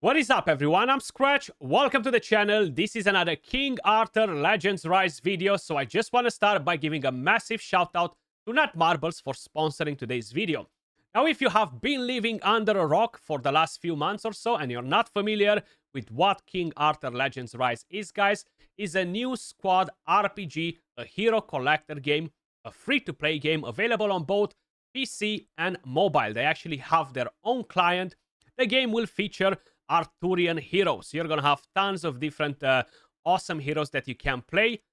What is up, everyone? I'm Scratch. Welcome to the channel. This is another King Arthur Legends Rise video. So I just want to start by giving a massive shout out to Netmarbles for sponsoring today's video. Now, if you have been living under a rock for the last few months or so and you're not familiar with what King Arthur Legends Rise is, guys, is a new squad RPG, a hero collector game, a free-to-play game available on both PC and mobile. They actually have their own client. The game will feature Arthurian heroes. You're gonna have tons of different awesome heroes that you can play,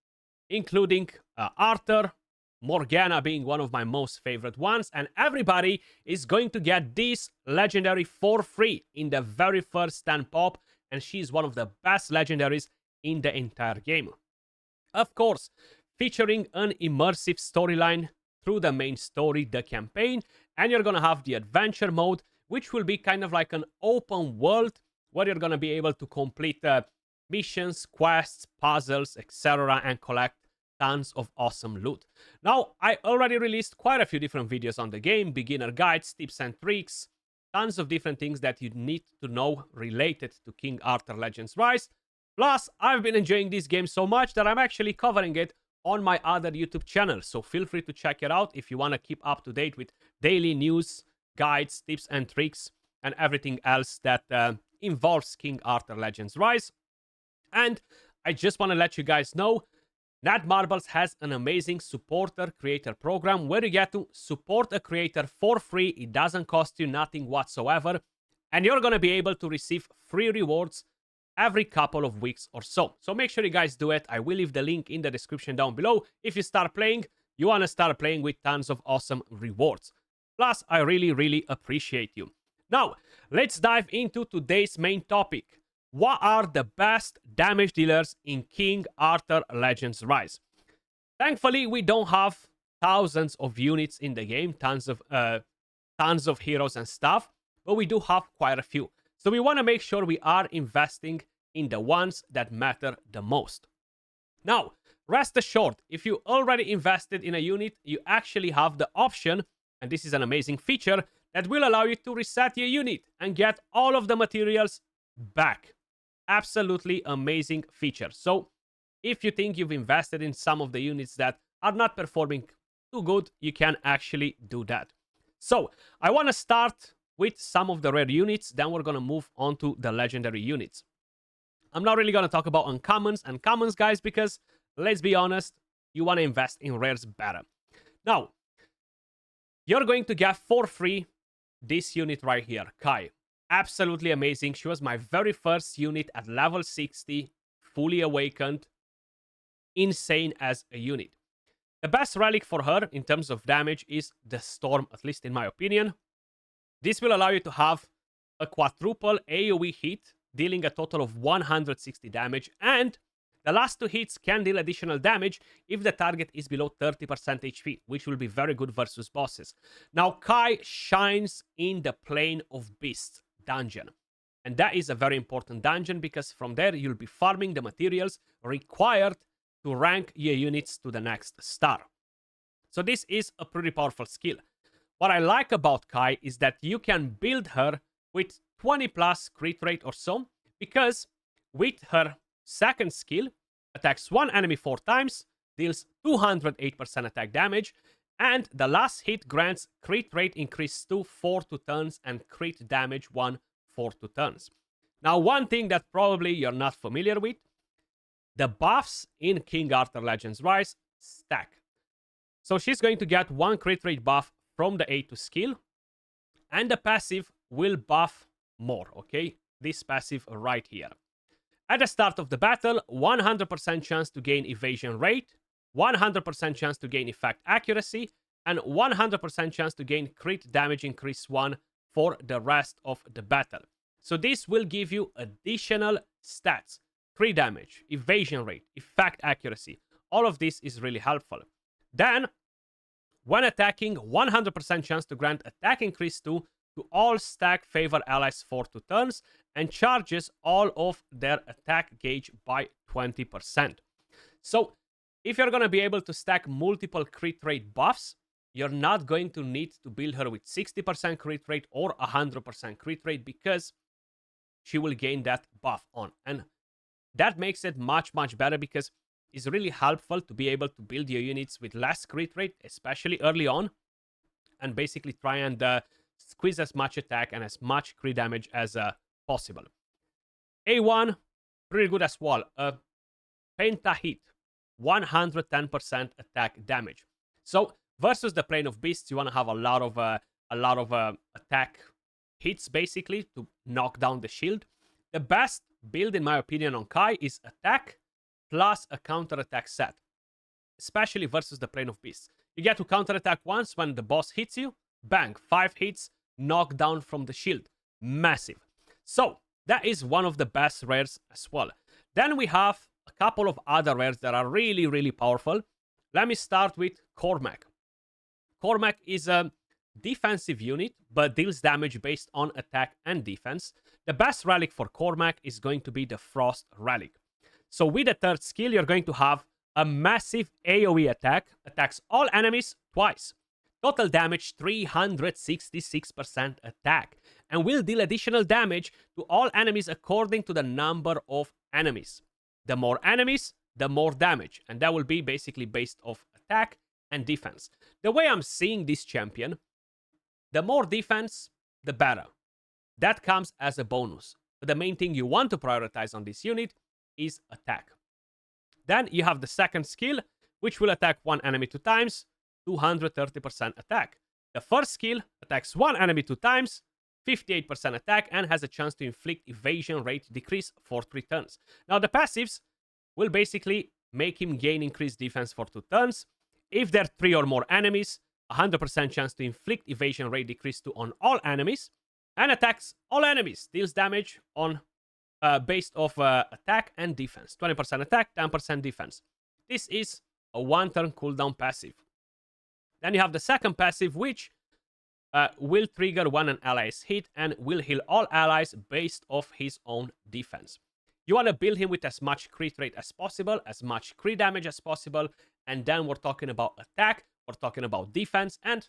including Arthur, Morgana being one of my most favorite ones, and everybody is going to get this legendary for free in the very first stand pop, and she's one of the best legendaries in the entire game. Of course, featuring an immersive storyline through the main story, the campaign, and you're gonna have the adventure mode, which will be kind of like an open world where you're going to be able to complete missions, quests, puzzles, etc. and collect tons of awesome loot. Now, I already released quite a few different videos on the game, beginner guides, tips and tricks, tons of different things that you need to know related to King Arthur Legends Rise. Plus, I've been enjoying this game so much that I'm actually covering it on my other YouTube channel. So feel free to check it out if you want to keep up to date with daily news, guides, tips and tricks, and everything else that involves King Arthur Legends Rise. And I just want to let you guys know, Netmarbles has an amazing supporter creator program where you get to support a creator for free. It doesn't cost you nothing whatsoever, and you're going to be able to receive free rewards every couple of weeks or so. So make sure you guys do it. I will leave the link in the description down below. If you start playing, you want to start playing with tons of awesome rewards. Plus, I really appreciate you. Now, let's dive into today's main topic. What are the best damage dealers in King Arthur Legends Rise? Thankfully, we don't have thousands of units in the game, tons of heroes and stuff, but we do have quite a few. So we want to make sure we are investing in the ones that matter the most. Now, rest assured, if you already invested in a unit, you actually have the option, and this is an amazing feature, that will allow you to reset your unit and get all of the materials back. Absolutely amazing feature. So if you think you've invested in some of the units that are not performing too good, you can actually do that. So I want to start with some of the rare units, then we're going to move on to the legendary units. I'm not really going to talk about uncommons and commons, guys, because let's be honest, you want to invest in rares better. Now, you're going to get for free this unit right here, Kai. Absolutely amazing. She was my very first unit at level 60, fully awakened. Insane as a unit. The best relic for her in terms of damage is the Storm, at least in my opinion. This will allow you to have a quadruple AoE hit, dealing a total of 160 damage, and the last two hits can deal additional damage if the target is below 30% HP, which will be very good versus bosses. Now, Kai shines in the Plane of Beasts dungeon. And that is a very important dungeon because from there you'll be farming the materials required to rank your units to the next star. So this is a pretty powerful skill. What I like about Kai is that you can build her with 20 plus crit rate or so, because with her second skill, attacks one enemy 4 times, deals 208% attack damage, and the last hit grants crit rate increase to 4 to turns and crit damage 1 4 to turns. Now, one thing that probably you're not familiar with, the buffs in King Arthur Legends Rise stack. So she's going to get 1 crit rate buff from the A2 skill, and the passive will buff more, okay? This passive right here. At the start of the battle, 100% chance to gain evasion rate, 100% chance to gain effect accuracy, and 100% chance to gain crit damage increase 1 for the rest of the battle. So this will give you additional stats. Crit damage, evasion rate, effect accuracy. All of this is really helpful. Then, when attacking, 100% chance to grant attack increase 2 to all stack favor allies for 2 turns, and charges all of their attack gauge by 20%. So, if you're going to be able to stack multiple crit rate buffs, you're not going to need to build her with 60% crit rate or 100% crit rate, because she will gain that buff on. And that makes it much, much better because it's really helpful to be able to build your units with less crit rate, especially early on, and basically try and squeeze as much attack and as much crit damage as possible. A1, pretty good as well. Penta hit, 110% attack damage. So versus the Plane of Beasts, you want to have a lot of attack hits basically to knock down the shield. The best build, in my opinion, on Kai is attack plus a counter-attack set, especially versus the Plane of Beasts. You get to counter-attack once when the boss hits you, bang, 5 hits, knock down from the shield. Massive. So that is one of the best rares as well. Then we have a couple of other rares that are really, really powerful. Let me start with Cormac. Cormac is a defensive unit, but deals damage based on attack and defense. The best relic for Cormac is going to be the Frost relic. So with the third skill, you're going to have a massive AoE attack, attacks all enemies twice. Total damage 366% attack, and will deal additional damage to all enemies according to the number of enemies. The more enemies, the more damage, and that will be basically based off attack and defense. The way I'm seeing this champion, the more defense, the better. That comes as a bonus. But the main thing you want to prioritize on this unit is attack. Then you have the second skill, which will attack one enemy 2 times, 230% attack. The first skill attacks one enemy 2 times, 58% attack, and has a chance to inflict evasion rate decrease for 3 turns. Now the passives will basically make him gain increased defense for 2 turns. If there are 3 or more enemies, 100% chance to inflict evasion rate decrease to on all enemies, and attacks all enemies, deals damage on based off attack and defense. 20% attack, 10% defense. This is a 1-turn cooldown passive. Then you have the second passive, which will trigger when an ally is hit and will heal all allies based off his own defense. You want to build him with as much crit rate as possible, as much crit damage as possible, and then we're talking about attack, we're talking about defense, and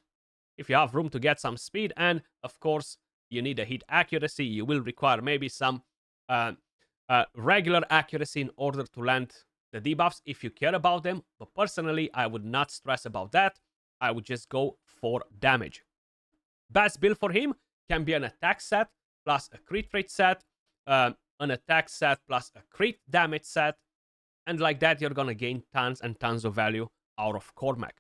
if you have room to get some speed, and of course you need a hit accuracy, you will require maybe some regular accuracy in order to land the debuffs if you care about them. But personally, I would not stress about that. I would just go for damage. Best build for him can be an attack set plus a crit rate set, an attack set plus a crit damage set, and like that you're gonna gain tons and tons of value out of Cormac.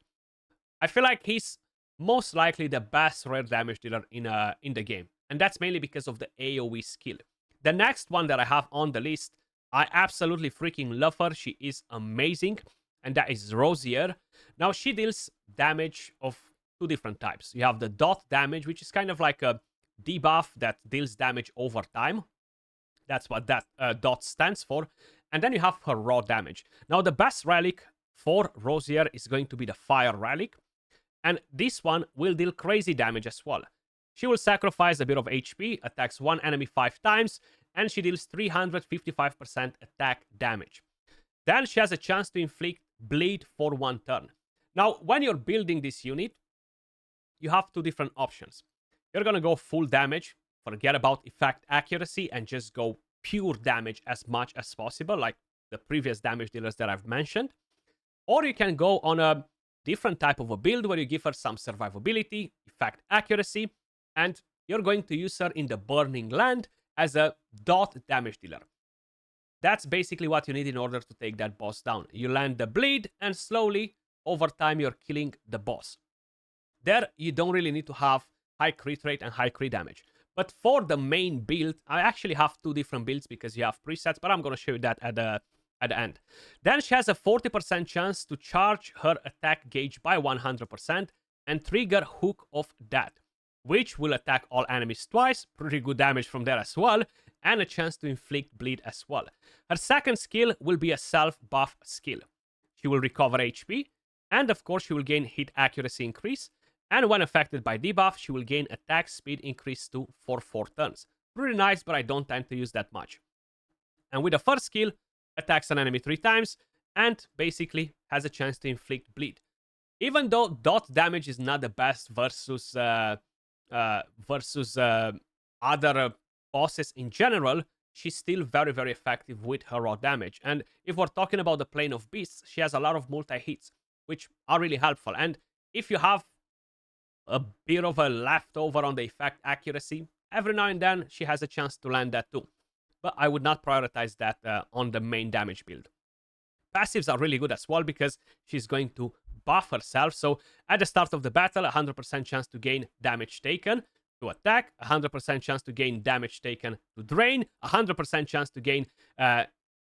I feel like he's most likely the best rare damage dealer in the game, and that's mainly because of the AoE skill. The next one that I have on the list, I absolutely freaking love her. She is amazing, and that is Rosier. Now, she deals damage of 2 different types. You have the dot damage, which is kind of like a debuff that deals damage over time. That's what that dot stands for. And then you have her raw damage. Now, the best relic for Rosier is going to be the Fire relic, and this one will deal crazy damage as well. She will sacrifice a bit of HP, attacks one enemy 5 times, and she deals 355% attack damage. Then she has a chance to inflict bleed for 1 turn. Now, when you're building this unit, you have 2 different options. You're gonna go full damage, forget about effect accuracy, and just go pure damage as much as possible, like the previous damage dealers that I've mentioned. Or you can go on a different type of a build where you give her some survivability, effect accuracy, and you're going to use her in the Burning Land as a dot damage dealer. That's basically what you need in order to take that boss down. You land the bleed, and slowly, over time, you're killing the boss. There, you don't really need to have high crit rate and high crit damage. But for the main build, I actually have 2 different builds because you have presets, but I'm going to show you that at the end. Then she has a 40% chance to charge her attack gauge by 100% and trigger Hook of Death, which will attack all enemies twice, pretty good damage from there as well, and a chance to inflict bleed as well. Her second skill will be a self-buff skill. She will recover HP, and of course she will gain hit accuracy increase, and when affected by debuff, she will gain attack speed increase for 4 turns. Pretty nice, but I don't tend to use that much. And with the first skill, attacks an enemy 3 times, and basically has a chance to inflict bleed. Even though dot damage is not the best versus other bosses in general, she's still very, very effective with her raw damage. And if we're talking about the Plane of Beasts, she has a lot of multi-hits, which are really helpful. And if you have a bit of a leftover on the effect accuracy, every now and then she has a chance to land that too. But I would not prioritize that on the main damage build. Passives are really good as well because she's going to buff herself. So at the start of the battle, 100% chance to gain damage taken to attack, 100% chance to gain damage taken to drain, 100% chance to gain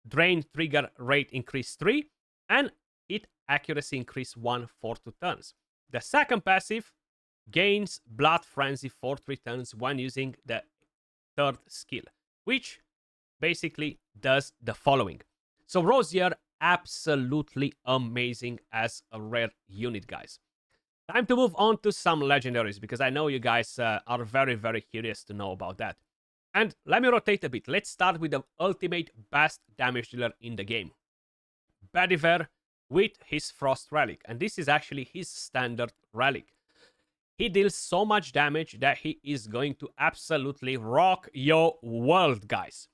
drain trigger rate increase 3, and hit accuracy increase 1 for 2 turns. The second passive gains Blood Frenzy for 3 turns when using the third skill, which basically does the following. So Rosier, absolutely amazing as a rare unit, guys. Time to move on to some legendaries, because I know you guys are very, very curious to know about that. And let me rotate a bit. Let's start with the ultimate best damage dealer in the game. Bedivere with his Frost Relic. And this is actually his standard relic. He deals so much damage that he is going to absolutely rock your world, guys.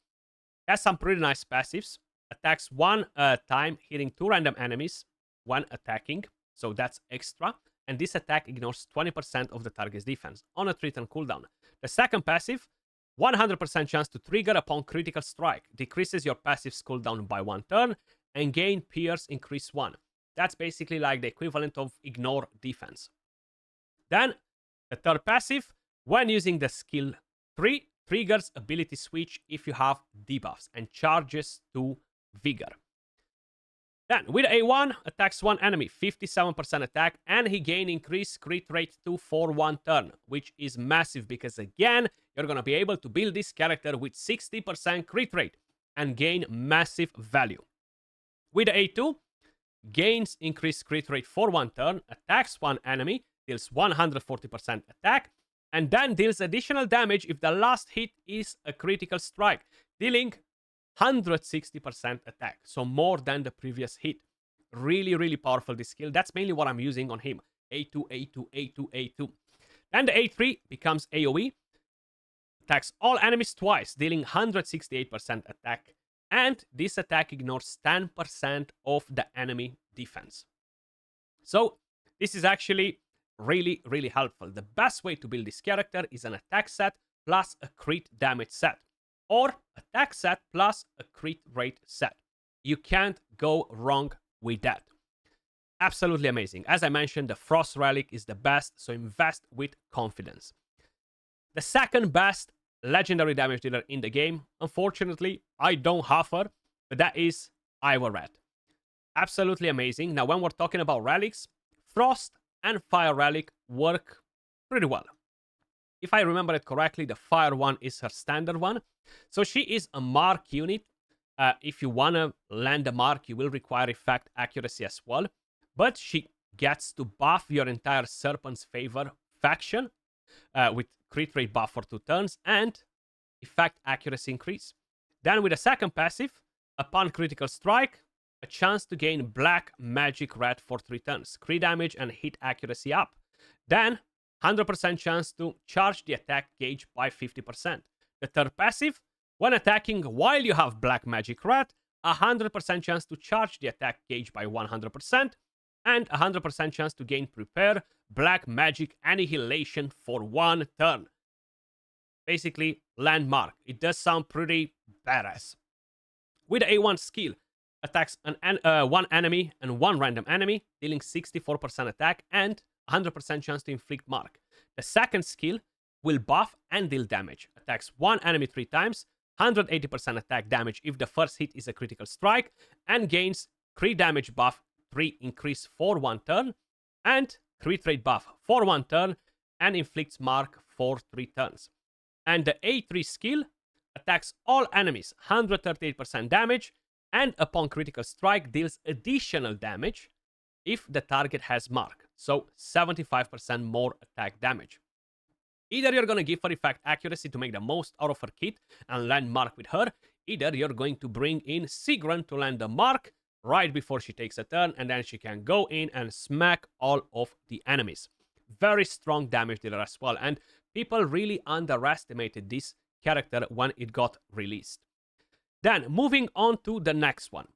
He has some pretty nice passives. Attacks 1 time, hitting 2 random enemies when attacking. So that's extra. And this attack ignores 20% of the target's defense on a 3-turn cooldown. The second passive, 100% chance to trigger upon critical strike. Decreases your passive's cooldown by 1 turn and gain Pierce increase 1. That's basically like the equivalent of ignore defense. Then, the third passive, when using the skill 3, triggers ability switch if you have debuffs and charges to Vigor. Then, with A1, attacks 1 enemy, 57% attack, and he gain increased crit rate 2 for 1 turn, which is massive because, again, you're going to be able to build this character with 60% crit rate and gain massive value. With A2, gains increased crit rate for 1 turn, attacks 1 enemy, deals 140% attack, and then deals additional damage if the last hit is a critical strike, dealing 160% attack, so more than the previous hit. Really, really powerful, this skill. That's mainly what I'm using on him. A2, A2, A2, A2. Then the A3 becomes AoE. Attacks all enemies twice, dealing 168% attack. And this attack ignores 10% of the enemy defense. So this is actually really, really helpful. The best way to build this character is an attack set plus a crit damage set, or attack set plus a crit rate set. You can't go wrong with that. Absolutely amazing. As I mentioned, the Frost Relic is the best, so invest with confidence. The second best legendary damage dealer in the game, unfortunately, I don't have her, but that is Iweret. Absolutely amazing. Now, when we're talking about relics, Frost and Fire Relic work pretty well. If I remember it correctly, the Fire one is her standard one. So she is a mark unit. If you want to land a mark, you will require effect accuracy as well. But she gets to buff your entire Serpent's Favor faction with crit rate buff for 2 turns and effect accuracy increase. Then with a second passive, upon critical strike, a chance to gain Black Magic Red for 3 turns, crit damage and hit accuracy up. Then 100% chance to charge the attack gauge by 50%. The third passive, when attacking while you have Black Magic Red, 100% chance to charge the attack gauge by 100%, and 100% chance to gain Prepare Black Magic Annihilation for 1 turn. Basically, landmark. It does sound pretty badass. With the A1 skill, attacks one enemy and 1 random enemy, dealing 64% attack and 100% chance to inflict mark. The second skill will buff and deal damage. Attacks 1 enemy 3 times, 180% attack damage if the first hit is a critical strike, and gains crit damage buff 3 increase for 1 turn, and crit rate buff for 1 turn, and inflicts mark for 3 turns. And the A3 skill attacks all enemies 138% damage, and upon critical strike deals additional damage if the target has mark, so 75% more attack damage. Either you're going to give her effect accuracy to make the most out of her kit and land mark with her, either you're going to bring in Sigrun to land the mark right before she takes a turn, and then she can go in and smack all of the enemies. Very strong damage dealer as well, and people really underestimated this character when it got released. Then, moving on to the next one.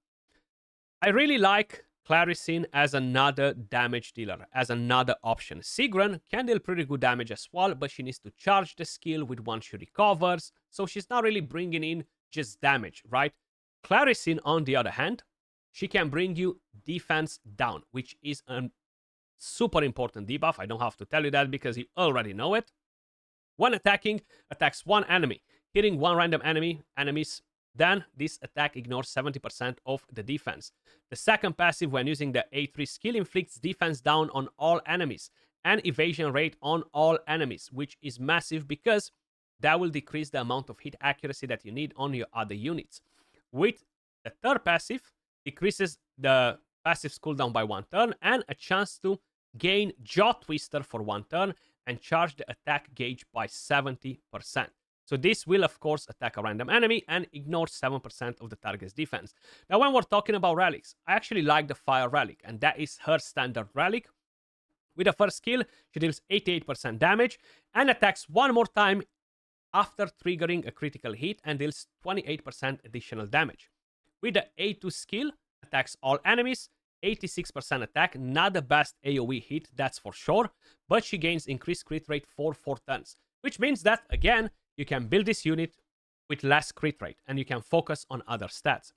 I really like Clarisin as another damage dealer, as another option. Sigrun can deal pretty good damage as well, but she needs to charge the skill with once she recovers, so she's not really bringing in just damage, right? Clarisin, on the other hand, she can bring you defense down, which is a super important debuff. I don't have to tell you that because you already know it. When attacking, attacks one enemy, hitting one random enemies. Then this attack ignores 70% of the defense. The second passive, when using the A3 skill, inflicts defense down on all enemies and evasion rate on all enemies, which is massive because that will decrease the amount of hit accuracy that you need on your other units. With the third passive, decreases the passive's cooldown by 1 turn and a chance to gain Jaw Twister for 1 turn and charge the attack gauge by 70%. So this will, of course, attack a random enemy and ignore 7% of the target's defense. Now, when we're talking about relics, I actually like the Fire Relic, and that is her standard relic. With the first skill, she deals 88% damage and attacks one more time after triggering a critical hit and deals 28% additional damage. With the A2 skill, attacks all enemies, 86% attack, not the best AoE hit, that's for sure, but she gains increased crit rate for 4 turns, which means that, again, you can build this unit with less crit rate and you can focus on other stats.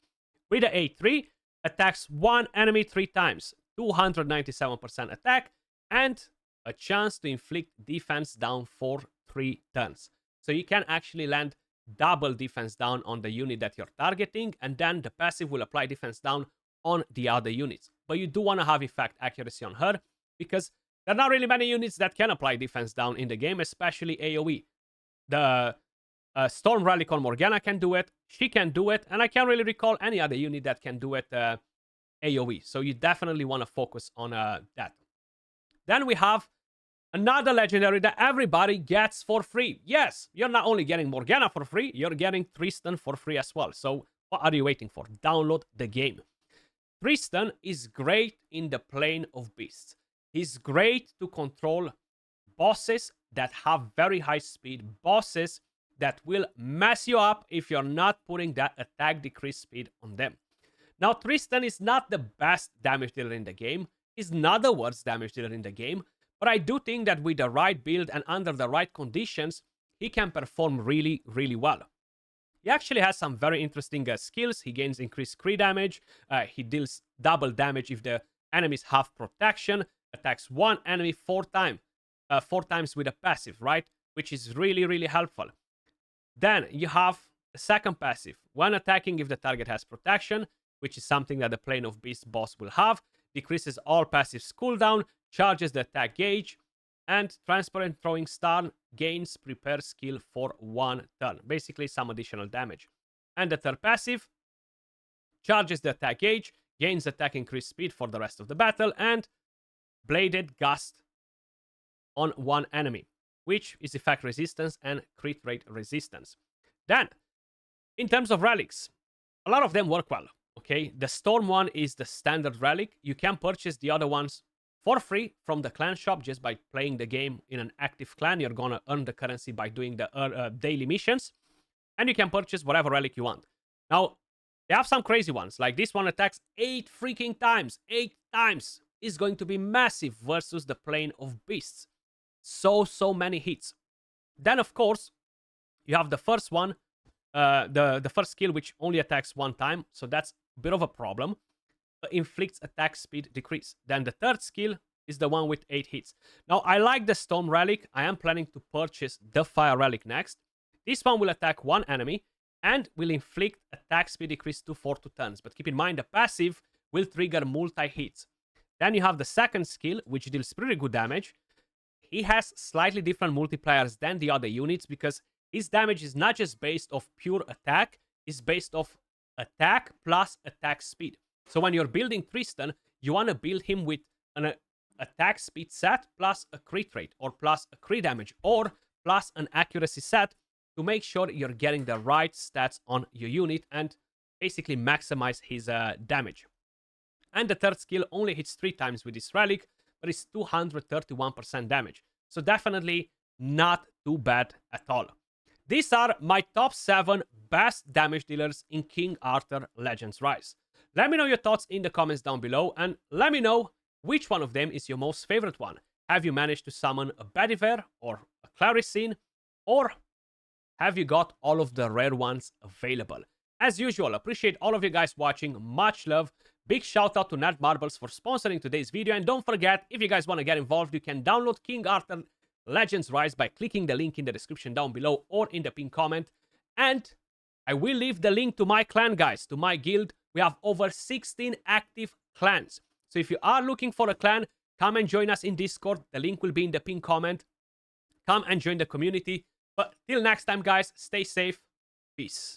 With the A3, attacks one enemy 3 times, 297% attack, and a chance to inflict defense down for 3 turns. So you can actually land double defense down on the unit that you're targeting, and then the passive will apply defense down on the other units. But you do want to have effect accuracy on her, because there are not really many units that can apply defense down in the game, especially AoE. The Storm Relic on Morgana can do it, she can do it, and I can't really recall any other unit that can do it AoE. So you definitely want to focus on that. Then we have another legendary that everybody gets for free. Yes, you're not only getting Morgana for free, you're getting Tristan for free as well. So what are you waiting for? Download the game. Tristan is great in the Plane of Beasts. He's great to control bosses that have very high speed, bosses that will mess you up if you're not putting that attack decrease speed on them. Now, Tristan is not the best damage dealer in the game. He's not the worst damage dealer in the game. But I do think that with the right build and under the right conditions, he can perform really, really well. He actually has some very interesting skills. He gains increased crit damage. He deals double damage if the enemies have protection. Attacks one enemy 4 times with a passive, right? Which is really, really helpful. Then you have the second passive. When attacking, if the target has protection, which is something that the Plane of Beasts boss will have, decreases all passives cooldown, charges the attack gauge, and Transparent Throwing Star gains prepare skill for 1 turn. Basically, some additional damage. And the third passive charges the attack gauge, gains attack increased speed for the rest of the battle, and Bladed Gust on one enemy, which is effect resistance and crit rate resistance. Then, in terms of relics, a lot of them work well. Okay, the Storm one is the standard relic. You can purchase the other ones for free from the clan shop just by playing the game in an active clan. You're gonna earn the currency by doing the daily missions, and you can purchase whatever relic you want. Now, they have some crazy ones, like this one attacks 8 freaking times. 8 times is going to be massive versus the Plane of Beasts. So many hits. Then, of course, you have the first one, the first skill, which only attacks 1 time, so that's a bit of a problem. Inflicts attack speed decrease. Then the third skill is the one with 8 hits. Now, I like the Storm Relic. I am planning to purchase the Fire Relic next. This one will attack 1 enemy and will inflict attack speed decrease for 2 turns. But keep in mind, the passive will trigger multi-hits. Then you have the second skill, which deals pretty good damage. He has slightly different multipliers than the other units because his damage is not just based off pure attack, it's based off attack plus attack speed. So when you're building Tristan, you want to build him with an attack speed set plus a crit rate, or plus a crit damage, or plus an accuracy set to make sure you're getting the right stats on your unit and basically maximize his damage. And the third skill only hits 3 times with this relic, but it's 231% damage. So definitely not too bad at all. These are my top 7 best damage dealers in King Arthur Legends Rise. Let me know your thoughts in the comments down below, and let me know which one of them is your most favorite one. Have you managed to summon a Bedivere or a Clarisin, or have you got all of the rare ones available? As usual, appreciate all of you guys watching. Much love. Big shout out to Nat Marbles for sponsoring today's video. And don't forget, if you guys want to get involved, you can download King Arthur Legends Rise by clicking the link in the description down below or in the pinned comment. And I will leave the link to my clan, guys, to my guild. We have over 16 active clans. So if you are looking for a clan, come and join us in Discord. The link will be in the pinned comment. Come and join the community. But till next time, guys, stay safe. Peace.